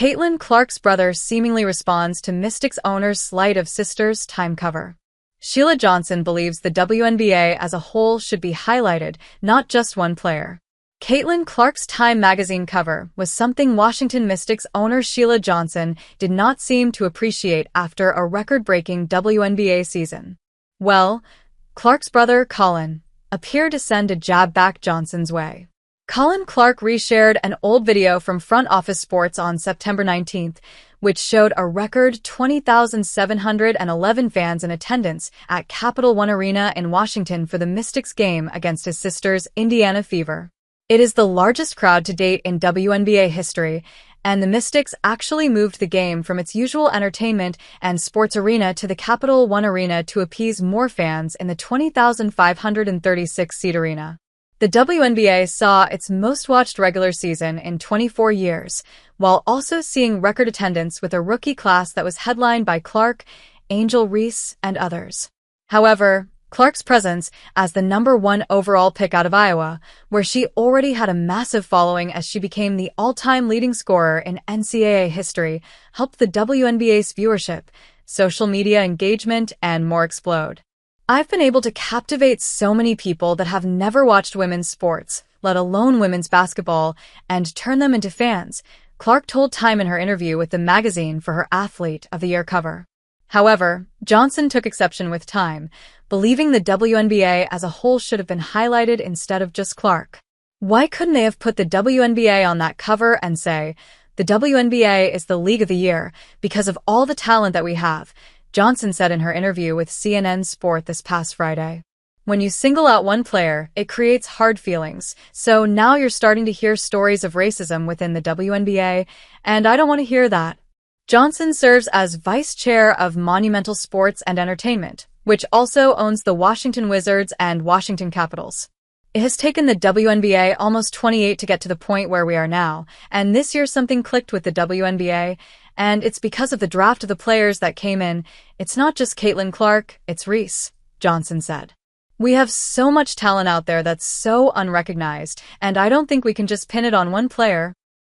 Caitlin Clark's brother seemingly responds to Mystics owner's slight of sisters' time cover. Sheila Johnson believes the WNBA as a whole should be highlighted, not just one player. Caitlin Clark's Time magazine cover was something Washington Mystics owner Sheila Johnson did not seem to appreciate after a record-breaking WNBA season. Well, Clark's brother, Colin, appeared to send a jab back Johnson's way. Colin Clark reshared an old video from Front Office Sports on September 19th, which showed a record 20,711 fans in attendance at Capital One Arena in Washington for the Mystics game against his sisters' Indiana Fever. It is the largest crowd to date in WNBA history, and the Mystics actually moved the game from its usual entertainment and sports arena to the Capital One Arena to appease more fans in the 20,536-seat arena. The WNBA saw its most-watched regular season in 24 years, while also seeing record attendance with a rookie class that was headlined by Clark, Angel Reese, and others. However, Clark's presence as the #1 overall pick out of Iowa, where she already had a massive following as she became the all-time leading scorer in NCAA history, helped the WNBA's viewership, social media engagement, and more explode. I've been able to captivate so many people that have never watched women's sports, let alone women's basketball, and turn them into fans, Clark told Time in her interview with the magazine for her Athlete of the Year cover. However, Johnson took exception with Time, believing the WNBA as a whole should have been highlighted instead of just Clark. Why couldn't they have put the WNBA on that cover and say, "The WNBA is the League of the Year because of all the talent that we have," Johnson said in her interview with CNN Sport this past Friday. When you single out one player, it creates hard feelings, so now you're starting to hear stories of racism within the WNBA, and I don't want to hear that. Johnson serves as vice chair of Monumental Sports and Entertainment, which also owns the Washington Wizards and Washington Capitals. It has taken the WNBA almost 28 to get to the point where we are now, and this year something clicked with the WNBA, and it's because of the draft of the players that came in. It's not just Caitlin Clark, it's Reese, Johnson said. We have so much talent out there that's so unrecognized, and I don't think we can just pin it on one player.